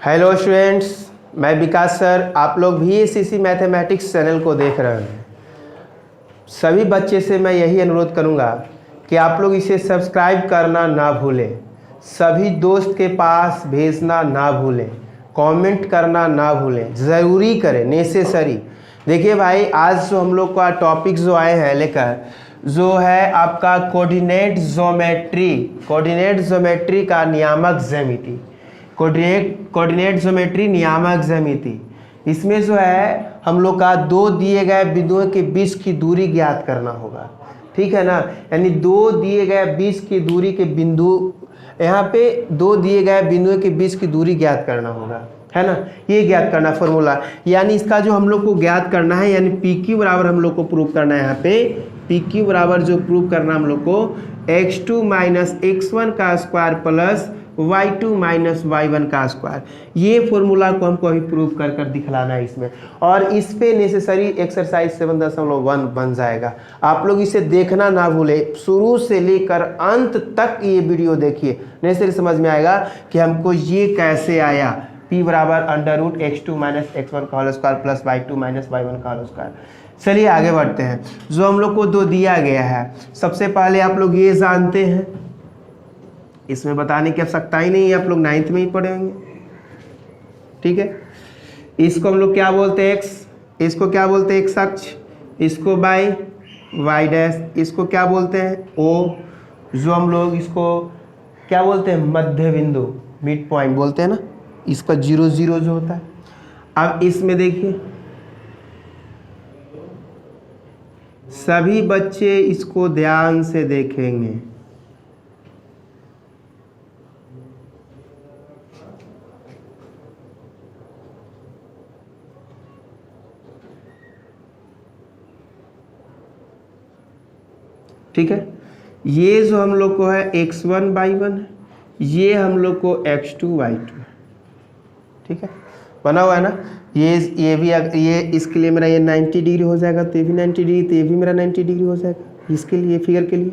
Hello students, मैं विकास sir. आप लोग VACC मैथमेटिक्स चैनल को देख रहे हैं। सभी बच्चे से मैं यही अनुरोध करूंगा कि आप लोग इसे सब्सक्राइब करना ना भूलें, सभी दोस्त के पास भेजना ना भूलें, कमेंट करना ना भूलें, ज़रूरी करें, नेसेसरी। देखिए भाई, आज जो हम लोग का टॉपिक जो आए हैं लेकर, जो है आपका कोऑर्डिनेट ज्योमेट्री का नियामक ज्यामिति, कोऑर्डिनेट ज्योमेट्री नियामक ज्यामिति। इसमें जो है हम लोग का दो दिए गए बिंदुओं के बीच की दूरी ज्ञात करना होगा, ठीक है ना। यानी दो दिए गए बीच की दूरी के बिंदु, यहाँ पे दो दिए गए बिंदुओं के बीच की दूरी ज्ञात करना होगा, है ना। ये ज्ञात करना फॉर्मूला, यानी इसका जो हम लोग को ज्ञात करना है, यानी PQ बराबर हम लोग को प्रूव करना है। यहाँ पे PQ बराबर जो प्रूव करना हम लोग को x2 माइनस x1 का square plus y2 minus y1 का स्क्वायर, ये फॉर्मूला को हमको अभी प्रूव कर कर दिखलाना है इसमें। और इस पे नेसेसरी एक्सरसाइज 7.1 बन जाएगा। आप लोग इसे देखना ना भूले, शुरू से लेकर अंत तक ये वीडियो देखिए, नेसेसरी समझ में आएगा कि हमको ये कैसे आया। P बराबर under root x2 minus x1 का whole square plus y2 minus y1 का होल स्क्वायर। चलिए आगे बढ़ते हैं। जो हम लोग को दो दिया गया है, सबसे पहले आप लोग ये जानते हैं, इसमें बताने की आवश्यकता ही नहीं है, आप लोग 9th में ही पढ़े होंगे, ठीक है। इसको हम लोग क्या बोलते हैं, x, इसको क्या बोलते हैं x अक्ष, इसको बाई y डैश, इसको क्या बोलते हैं o, जो हम लोग इसको क्या बोलते हैं मध्य बिंदु, मिड पॉइंट बोलते हैं ना, इसका 0 0 जो होता है। अब इसमें देखिए, सभी बच्चे इसको ध्यान से देखेंगे। ठीक है, ये जो हम लोग को है x1 y1 है, ये हम लोग को x2 y2 है, ठीक है, बना हुआ है ना। ये भी, ये इसके लिए मेरा ये 90 डिग्री हो जाएगा, तो ये भी 90 डिग्री, तो ये भी मेरा 90 डिग्री हो जाएगा इसके लिए, फिगर के लिए।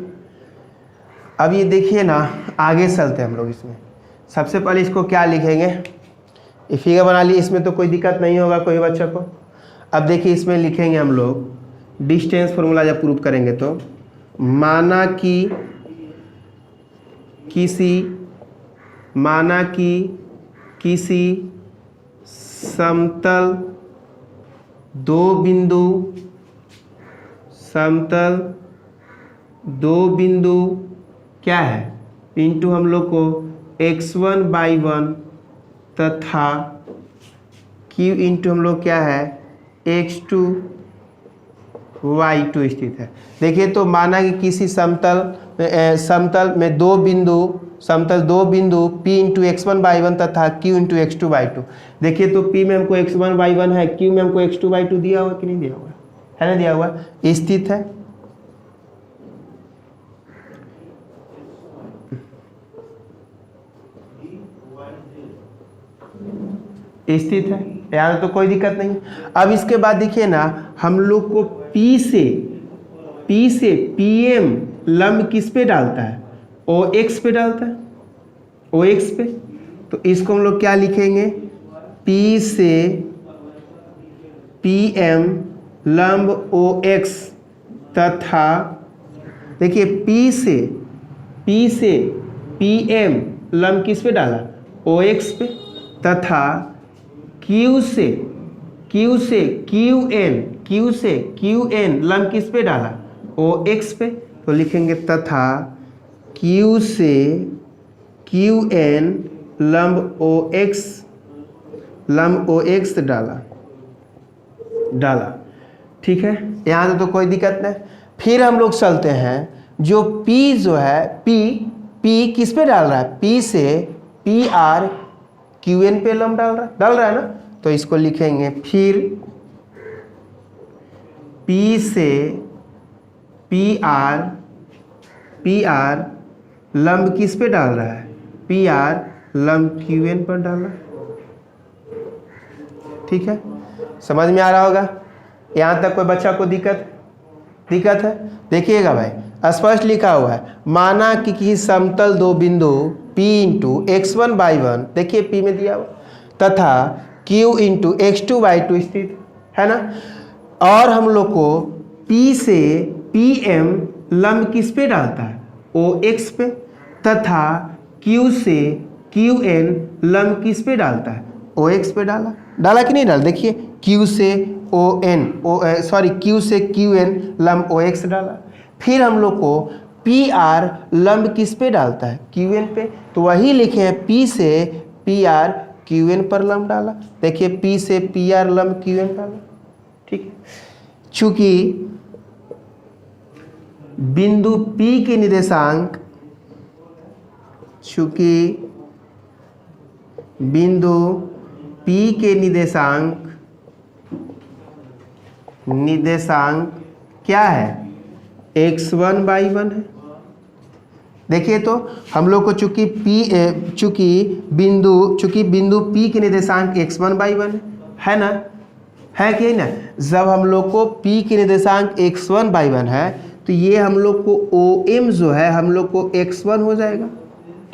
अब ये देखिए ना, आगे चलते हैं हम लोग इसमें। सबसे पहले इसको क्या लिखेंगे, ये फिगर बना ली, इसमें तो कोई दिक्कत नहीं होगा कोई बच्चा को। अब देखिए इसमें लिखेंगे हम लोग डिस्टेंस फॉर्मूला जब प्रूव करेंगे तो, माना कि किसी समतल दो बिंदु क्या है, इंटू हम लोग को x1 y1 तथा q इंटू हम लोग क्या है x2 y2 स्थित है। देखिए तो माना कि किसी समतल में दो बिंदु P इंटू x1 y1 तथा Q इंटू x2 y2। देखिए तो P में हमको x1 y1 है, Q में हमको x2 y2 दिया हुआ कि नहीं दिया हुआ है, ना दिया हुआ स्थित है। स्थित है, यहाँ तो कोई दिक्कत नहीं। अब इसके बाद देखिए ना, हम लोग को P से PM लंब किस पे डालता है, OX पे डालता है, OX पे। तो इसको हम लोग क्या लिखेंगे, P से PM लंब OX तथा देखिए P से PM लंब किस पे डाला, OX पे, तथा Q से QN लंब किस पे डाला, OX पे। तो लिखेंगे तथा Q से QN लंब OX डाला, ठीक है। यहाँ तो कोई दिक्कत नहीं। फिर हम लोग चलते हैं, जो P जो है, P किस पे डाल रहा है, P से PR QN पे लंब डाल रहा है ना। तो इसको लिखेंगे फिर P से PR लंब किस पे डाल रहा है, PR लंब QN पर डाल रहा है, ठीक है। समझ में आ रहा होगा, यहाँ तक कोई बच्चा को दिक्कत है। देखिएगा भाई, स्पष्ट लिखा हुआ है, माना कि किसी समतल दो बिंदु P इंटू x1 y1, देखिए P में दिया हुआ, तथा Q इंटू x2/2 स्थित है ना। और हम लोग को P से PM लंब किस पे डालता है, OX पे, तथा Q से QN लंब किस पे डालता है, OX पे डाला कि नहीं डाला। देखिए Q से Q से QN लंब OX डाला। फिर हम लोग को PR लंब किस पे डालता है, QN पे, तो वही लिखे हैं P से PR QN पर लंब डाला। देखिए P से PR लंब QN डाला, ठीक है। चूंकि बिंदु P के निर्देशांक निर्देशांक क्या है, x1/1 है। देखिए तो हम लोग को चूंकि बिंदु P के निर्देशांक x1/1 है ना, है कि ना। जब हम लोग को P के निर्देशांक x1/1 है तो ये हम लोग को OM जो है हम लोग को x1 हो जाएगा,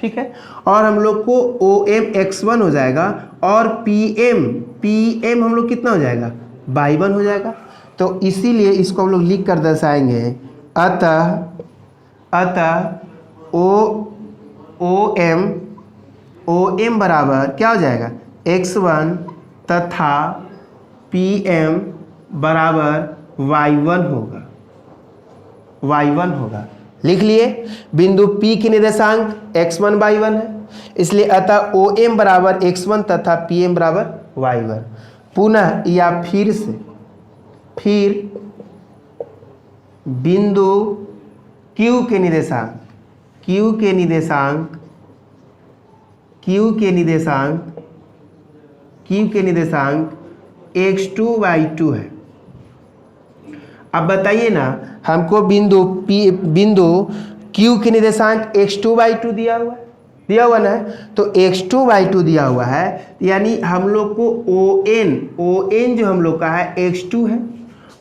ठीक है। और हम लोग को OM x1 हो जाएगा और PM हम लोग कितना हो जाएगा, y1 हो जाएगा। तो इसीलिए इसको हम लोग लिख कर दर्शाएंगे, अतः OM बराबर क्या हो जाएगा, x1 तथा PM बराबर y1 होगा। लिख लिए, बिंदु P की निर्देशांक x1/1 है, इसलिए अतः OM बराबर x1 तथा PM बराबर y1। पुनः या फिर बिंदु Q के निर्देशांक x2/2 है। अब बताइए ना, हमको बिंदु Q के निर्देशांक x2/2 दिया हुआ ना, तो x2/2 दिया हुआ है, यानी हम लोग को ON जो हम लोग का है x2 है,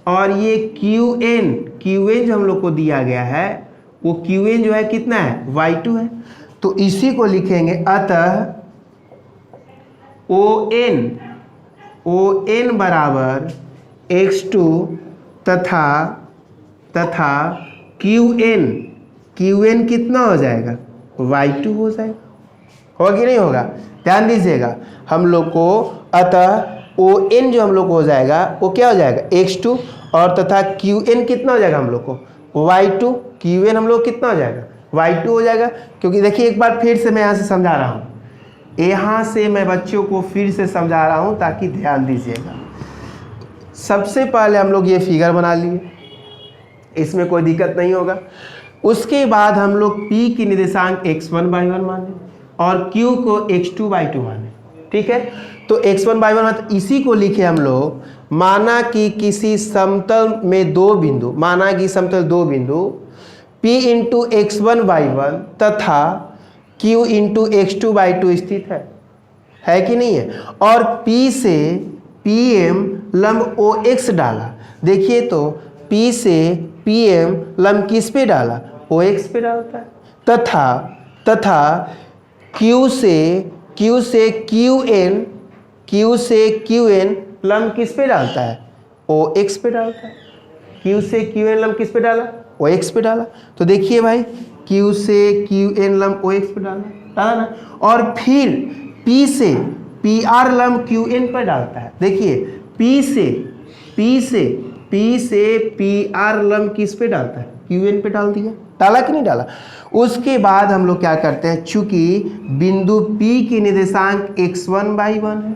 और ये QN जो हम लोग को दिया गया है वो QN जो है कितना है, y2 है। तो इसी को लिखेंगे, अतः ON बराबर x2 तथा QN कितना हो जाएगा, y2 हो जाएगा। होगा कि नहीं होगा, ध्यान दीजिएगा। हम लोग को अतः ON जो हम लोग को हो जाएगा वो क्या हो जाएगा, x2, और तथा QN कितना हो जाएगा हम लोग को, y2। QN हम लोग कितना हो जाएगा, y2 हो जाएगा। क्योंकि देखिए एक बार फिर से मैं यहाँ से समझा रहा हूँ, यहाँ से मैं बच्चों को फिर से समझा रहा हूँ ताकि ध्यान दीजिएगा। सबसे पहले हम लोग ये फिगर बना लिए, इसमें कोई दिक्कत नहीं होगा। उसके बाद हम लोग P की निर्देशांक x1/1 माने और Q को x2/2 माने, ठीक है। तो x1/1 मतलब इसी को लिखे हम लोग, माना कि किसी समतल में दो बिंदु P इंटू x1/1 तथा Q इंटू x2/2 स्थित है कि नहीं है, और P से PM लंब OX डाला। देखिए तो P से PM लंब किस पे डाला, OX पे डालता है, तथा Q से QN लंब किस पे डालता है, OX पे डालता है। Q से QN लंब किस पे डाला, OX पे डाला। तो देखिए भाई, Q से QN लंब OX पे डाला ना, और फिर P से PR लंब QN पर डालता है। देखिए P से PR लंब किस पे डालता है, QN पे डाल दिया, डाला कि नहीं डाला। उसके बाद हम लोग क्या करते हैं, चूंकि बिंदु P की निर्देशांक x1/1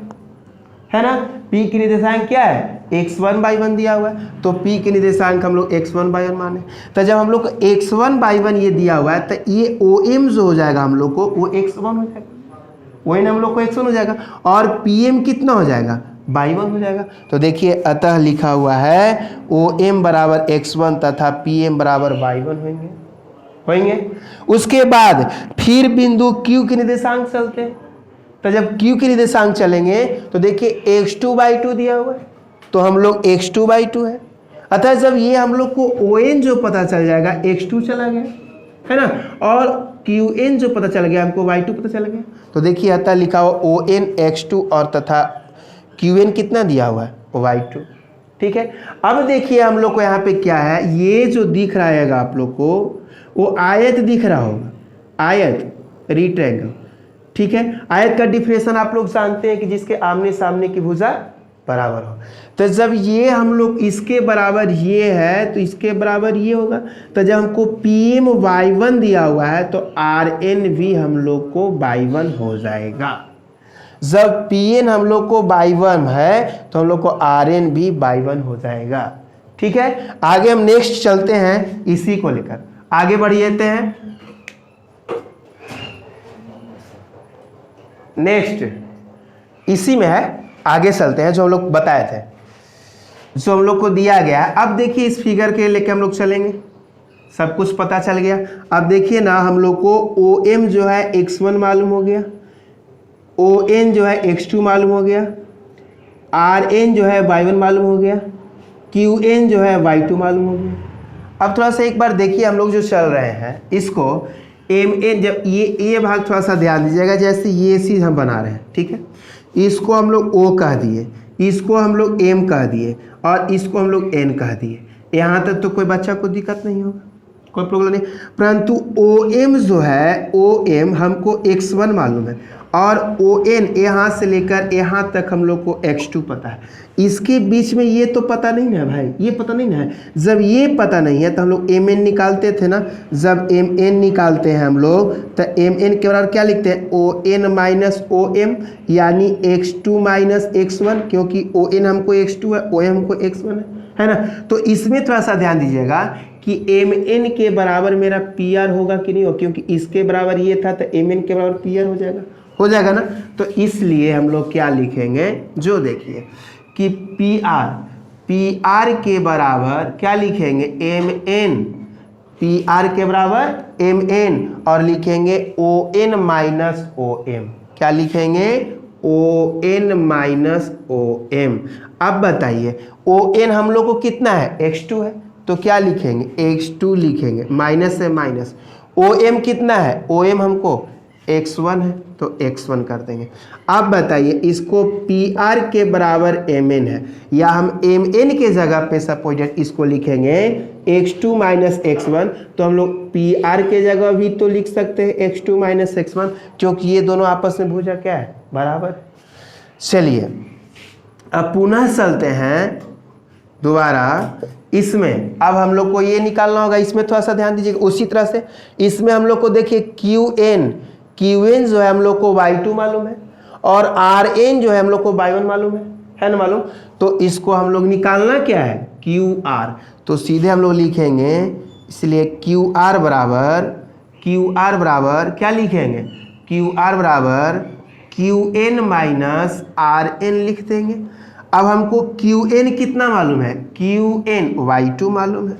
है ना, P की निर्देशांक क्या है, x1/1 दिया हुआ है, तो P की निर्देशांक हम लोग x1/1 माने। तो जब हम लोग को x1/1 ये दिया हुआ है तो ये OM जो हो जाएगा हम लोग को वो x1 हो जाएगा, ON हम लोग को x1 हो जाएगा, और PM कितना हो जाएगा, y1 हो जाएगा। तो देखिए अतः लिखा हुआ है OM बराबर x1 तथा PM बराबर y1 होंगे। उसके बाद फिर बिंदु Q के निर्देशांक चलते हैं। तो जब Q के निर्देशांक चलेंगे तो देखिए x2/2 दिया हुआ है, तो हम लोग x2/2 है। अतः जब ये हम लोग को ON जो पता चल जाएगा x2 चला गया, है ना, और क्यू एन जो पता चल गया हमको y2 पता चल गया। तो देखिए आता लिखा हुआ ON x2 और तथा क्यू एन कितना दिया हुआ है y2। ठीक है, अब देखिए हम लोग को यहाँ पे क्या है, ये जो दिख रहा है आप लोग को वो आयत दिख रहा होगा, आयत रेक्टेंगल। ठीक है, आयत का डिफिनेशन आप लोग जानते हैं कि जिसके आमने सामने की भुजा बराबर हो। तो जब ये हम लोग इसके बराबर ये है तो इसके बराबर ये होगा। तो जब हमको PM y1 दिया हुआ है तो RN भी हम लोग को y1 हो जाएगा। जब PN हम लोग को y1 है तो हम लोग को RN भी y1 हो जाएगा। ठीक है, आगे हम नेक्स्ट चलते हैं, इसी को लेकर आगे बढ़ जाते हैं। नेक्स्ट इसी में है, आगे चलते हैं जो हम लोग बताए थे, जो हम लोग को दिया गया है। अब देखिए इस फिगर के लेके हम लोग चलेंगे, सब कुछ पता चल गया। अब देखिए ना हम लोग को OM जो है x1 मालूम हो गया, ON जो है x2 मालूम हो गया, RN जो है y1 मालूम हो गया, QN जो है y2 मालूम हो गया। अब थोड़ा सा एक बार देखिए हम लोग जो चल रहे हैं इसको MN, जब ये भाग थोड़ा सा ध्यान दीजिएगा, जैसे ये चीज़ हम बना रहे हैं। ठीक है, इसको हम लोग O कह दिए, इसको हम लोग M कह दिए और इसको हम लोग N कह दिए। यहाँ तक तो कोई बच्चा को दिक्कत नहीं होगा, कोई प्रॉब्लम नहीं। परंतु OM जो है, OM हमको x1 मालूम है और ON यहाँ से लेकर यहाँ तक हम लोग को x2 पता है। इसके बीच में ये तो पता नहीं ना भाई, ये पता नहीं ना है। जब ये पता नहीं है तो हम लोग MN निकालते थे ना, जब MN निकालते हैं हम लोग तो MN के बराबर क्या लिखते हैं, ON माइनस OM, यानी x2 माइनस x1, क्योंकि ON हमको x2 है, OM हमको x1 है ना। तो इसमें थोड़ा सा ध्यान दीजिएगा कि MN के बराबर मेरा PR होगा कि नहीं हो, क्योंकि इसके बराबर ये था तो MN के बराबर PR हो जाएगा ना। तो इसलिए हम लोग क्या लिखेंगे, जो देखिए कि PR के बराबर क्या लिखेंगे, MN, PR के बराबर MN और लिखेंगे ON माइनस OM। क्या लिखेंगे, ON माइनस OM। अब बताइए ON हम लोग को कितना है, x2 है, तो क्या लिखेंगे, x2 लिखेंगे, माइनस से माइनस। OM कितना है, OM हमको x1 है तो x1 कर देंगे। अब बताइए इसको PR के बराबर MN है, या हम MN के जगह पे सपोजेट इसको लिखेंगे x2 माइनस x1, तो हम लोग PR के जगह भी तो लिख सकते हैं x2 माइनस x1, क्योंकि ये दोनों आपस में भुजा क्या है, बराबर। चलिए अब पुनः चलते हैं दोबारा इसमें। अब हम लोग को ये निकालना होगा, इसमें थोड़ा सा ध्यान दीजिएगा। उसी तरह से इसमें हम लोग को देखिए QN जो है हम लोग को y2 मालूम है और RN जो है हम लोग को y1 मालूम है ना मालूम। तो इसको हम लोग निकालना क्या है, QR। तो सीधे हम लोग लिखेंगे, इसलिए QR बराबर क्या लिखेंगे, QR बराबर QN माइनस RN लिख देंगे। अब हमको QN कितना मालूम है, QN y2 मालूम है,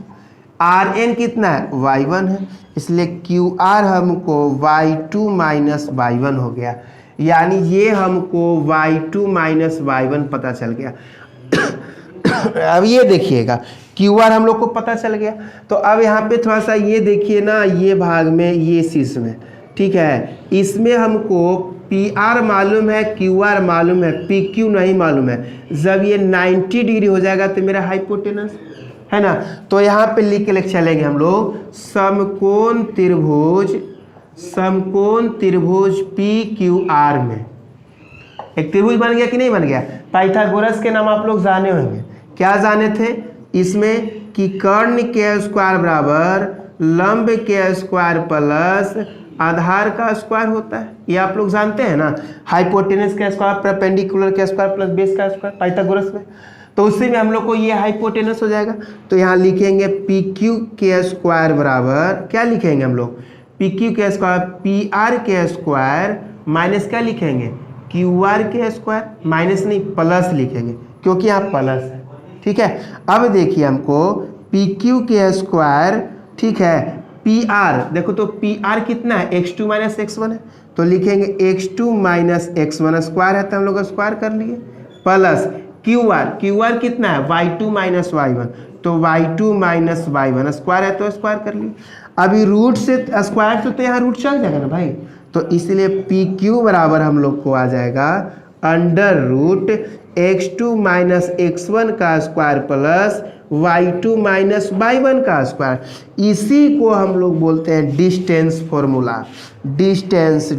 RN कितना है, y1 है, इसलिए QR हमको y2 माइनस y1 हो गया, यानी ये हमको y2 माइनस y1 पता चल गया। अब ये देखिएगा QR हम लोग को पता चल गया। तो अब यहाँ पे थोड़ा सा ये देखिए ना, ये भाग में, ये चीज में, ठीक है, इसमें हमको PR मालूम है, QR मालूम है, PQ नहीं मालूम है। जब ये 90 डिग्री हो जाएगा तो मेरा हाइपोटेनस है ना। तो यहाँ पे लिख के चलेंगे हम लोग, समकोण त्रिभुज PQR में एक त्रिभुज बन गया कि नहीं बन गया। पाइथागोरस के नाम आप लोग जाने होंगे, क्या जाने थे इसमें, कि कर्ण के स्क्वायर बराबर लंब के स्क्वायर प्लस आधार का स्क्वायर होता है, ये आप लोग जानते हैं ना। हाइपोटेनस का स्क्वायर परपेंडिकुलर का स्क्वायर प्लस बेस का स्क्वायर पाइथागोरस में, तो उसी में हम लोग को ये हाइपोटेनस हो जाएगा। तो यहाँ लिखेंगे PQ के स्क्वायर बराबर क्या लिखेंगे हम लोग, PQ के स्क्वायर PR के स्क्वायर माइनस क्या लिखेंगे, QR के स्क्वायर, माइनस नहीं प्लस लिखेंगे क्योंकि यहाँ प्लस है। ठीक है, अब देखिए हमको PQ के स्क्वायर, ठीक है, PR देखो तो PR कितना है, x2 माइनस x1 है, तो लिखेंगे x2 माइनस x1 स्क्वायर है, तो हम लोग स्क्वायर कर लिए, प्लस QR कितना है, y2 माइनस y1, तो y2 माइनस y1 स्क्वायर है तो स्क्वायर कर लिए। अभी रूट से स्क्वायर तो यहाँ रूट चल जाएगा ना भाई, तो इसलिए पी क्यू बराबर हम लोग को आ जाएगा under root x2 minus x1 का square plus y2 minus y1 का स्क्वायर। इसी को हम लोग बोलते हैं distance formula. Distance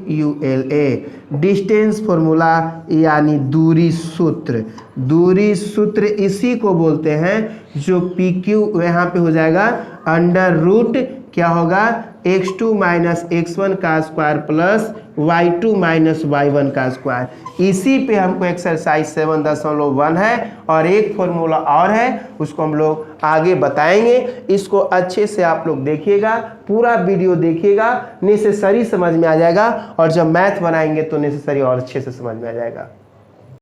DISTANCFORMULA, distance formula यानी दूरी सूत्र। दूरी सूत्र इसी को बोलते हैं जो PQ यहाँ पे हो जाएगा अंडर रूट क्या होगा x2 माइनस x1 का square plus y2 minus y1 का स्क्वायर। इसी पे हमको एक्सरसाइज 7.1 है और एक फॉर्मूला और है, उसको हम लोग आगे बताएंगे। इसको अच्छे से आप लोग देखिएगा, पूरा वीडियो देखिएगा, नेसेसरी समझ में आ जाएगा, और जब मैथ बनाएंगे तो नेसेसरी और अच्छे से समझ में आ जाएगा।